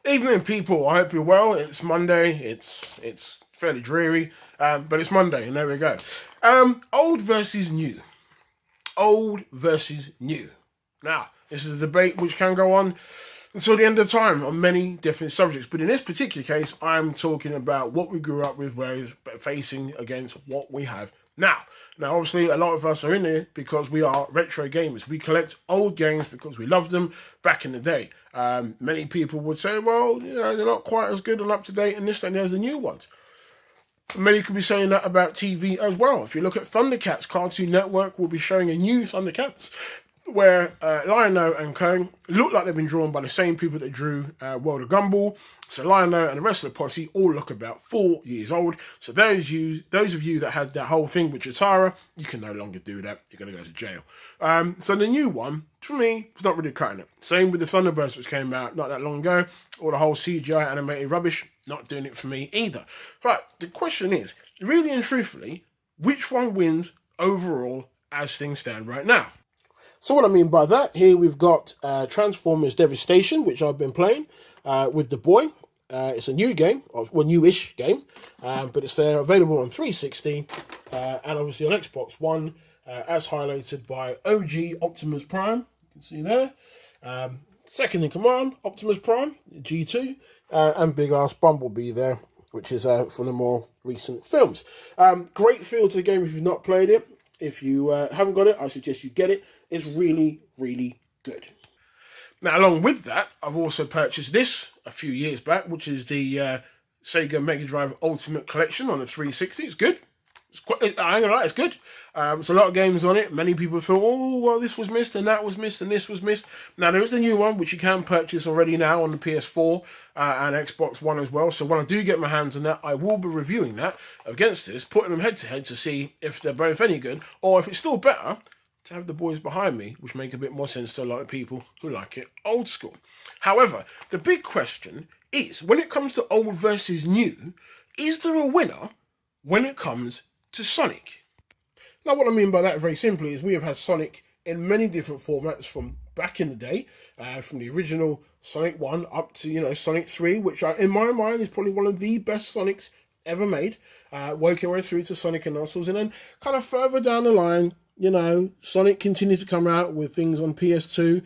Evening, people. I hope you're well. It's Monday. It's fairly dreary, but it's Monday, and there we go. Old versus new. Old versus new. Now, this is a debate which can go on until the end of time on many different subjects. But in this particular case, I'm talking about what we grew up with, whereas facing against what we have now. Now, obviously, a lot of us are in here because we are retro gamers. We collect old games because we loved them back in the day. Many people would say, well, they're not quite as good and up to date and this and there's the new ones. Many could be saying that about TV as well. If you look at Thundercats, Cartoon Network will be showing a new Thundercats where Lion-O and Co look like they've been drawn by the same people that drew World of Gumball. So Lion-O and the rest of the posse all look about 4 years old. So those of you that had that whole thing with Chitara, you can no longer do that. You're going to go to jail. So the new one, for me, is not really cutting it. Same with the Thunderbirds, which came out not that long ago, or the whole CGI animated rubbish, not doing it for me either. But the question is, really and truthfully, which one wins overall as things stand right now? So what I mean by that, here we've got Transformers Devastation, which I've been playing with the boy. It's a new game, well, newish game, but it's there available on 360 and obviously on Xbox One, as highlighted by OG Optimus Prime. You can see there. Second in command, Optimus Prime, G2, and big ass Bumblebee there, which is from the more recent films. Great feel to the game if you've not played it. If you haven't got it, I suggest you get it. It's really, really good. Now, along with that, I've also purchased this a few years back, which is the Sega Mega Drive Ultimate Collection on the 360. It's good. I ain't gonna lie, it's good. There's a lot of games on it. Many people thought, oh, well, this was missed, and that was missed, and this was missed. Now, there is a new one, which you can purchase already now on the PS4 and Xbox One as well. So when I do get my hands on that, I will be reviewing that against this, putting them head-to-head to see if they're both any good, or if it's still better to have the boys behind me, which make a bit more sense to a lot of people who like it old school. However, the big question is, when it comes to old versus new, is there a winner when it comes to Sonic? Now, what I mean by that very simply is we have had Sonic in many different formats from back in the day, from the original Sonic 1 up to, Sonic 3, which in my mind is probably one of the best Sonics ever made, working our way through to Sonic and Knuckles, and then kind of further down the line, Sonic continued to come out with things on PS2.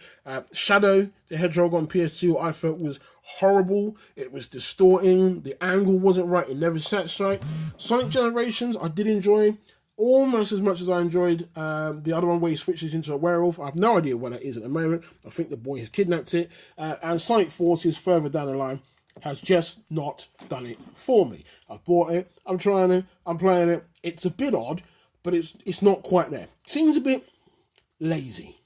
Shadow the Hedgehog on PS2 I felt was horrible. It was distorting. The angle wasn't right. It never sat right. Sonic Generations I did enjoy almost as much as I enjoyed the other one where he switches into a werewolf. I have no idea what that is at the moment. I think the boy has kidnapped it. And Sonic Forces further down the line has just not done it for me. I've bought it. I'm trying it. I'm playing it. It's a bit odd, but it's not quite there. Seems a bit lazy.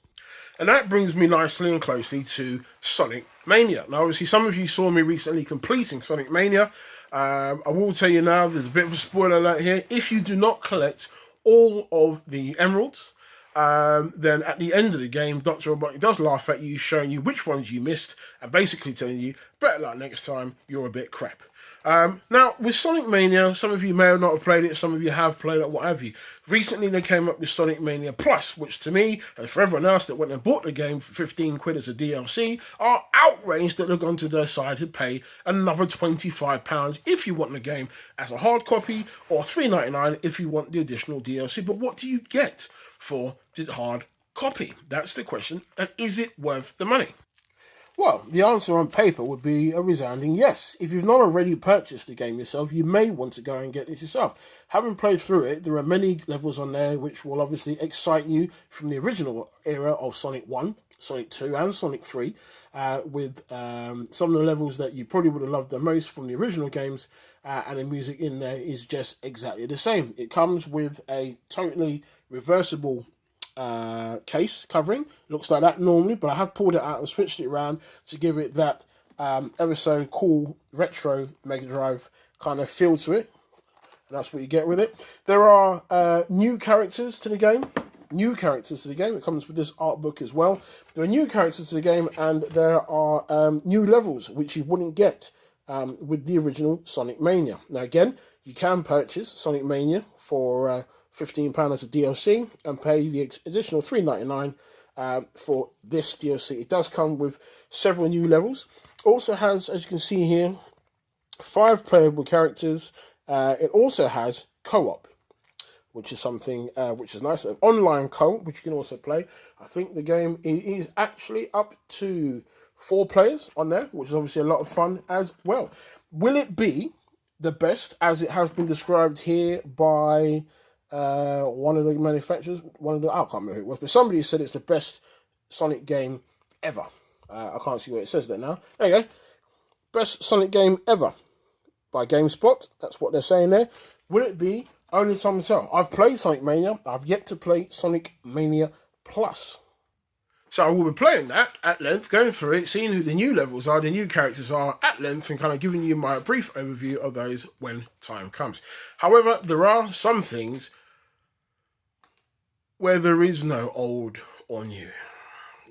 And that brings me nicely and closely to Sonic Mania. Now, obviously, some of you saw me recently completing Sonic Mania. I will tell you now, there's a bit of a spoiler alert here. If you do not collect all of the emeralds, then at the end of the game, Dr. Robotnik does laugh at you, showing you which ones you missed, and basically telling you, better luck next time, you're a bit crap. Now, with Sonic Mania, some of you may not have played it, some of you have played it, what have you. Recently, they came up with Sonic Mania Plus, which to me, and for everyone else that went and bought the game for 15 quid as a DLC, are outraged that they've gone to their side to pay another £25 if you want the game as a hard copy, or £3.99 if you want the additional DLC. But what do you get for the hard copy? That's the question, and is it worth the money? Well, the answer on paper would be a resounding yes. If you've not already purchased the game yourself, you may want to go and get this yourself. Having played through it, there are many levels on there which will obviously excite you from the original era of Sonic 1, Sonic 2 and Sonic 3, with some of the levels that you probably would have loved the most from the original games, and the music in there is just exactly the same. It comes with a totally reversible case covering. Looks like that normally, but I have pulled it out and switched it around to give it that ever so cool retro Mega Drive kind of feel to it, and that's what you get with it. There are new characters to the game. It comes with this art book as well. There are new characters to the game, and there are new levels which you wouldn't get with the original Sonic Mania. Now again, you can purchase Sonic Mania for £15 as a DLC and pay the additional £3.99 for this DLC. It does come with several new levels. Also has, as you can see here, 5 playable characters. It also has co-op, which is something which is nice. Online co-op, which you can also play. I think the game is actually up to 4 players on there, which is obviously a lot of fun as well. Will it be the best, as it has been described here by one of the manufacturers? I can't remember who it was, but somebody said it's the best Sonic game ever. I can't see where it says that now. There you go. Best Sonic game ever by GameSpot. That's what they're saying there. Will it be? Only time will tell. I've played Sonic Mania. I've yet to play Sonic Mania Plus. So I will be playing that at length, going through it, seeing who the new levels are, the new characters are at length, and kind of giving you my brief overview of those when time comes. However, there are some things where there is no old or new.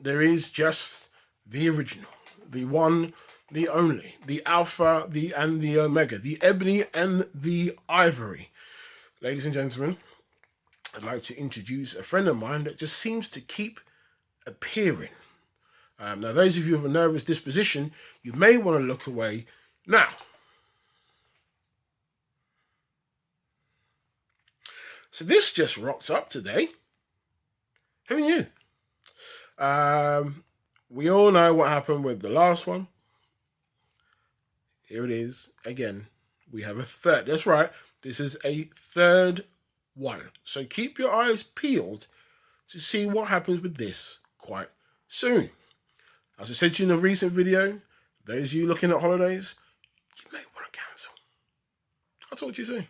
There is just the original, the one, the only, the alpha, and the omega, the ebony and the ivory. Ladies and gentlemen, I'd like to introduce a friend of mine that just seems to keep appearing. Now, those of you with a nervous disposition, you may want to look away now. So this just rocked up today. Who knew? We all know what happened with the last one. Here it is again. We have a third. That's right. This is a third one. So keep your eyes peeled to see what happens with this quite soon. As I said to you in a recent video, those of you looking at holidays, you may want to cancel. I'll talk to you soon.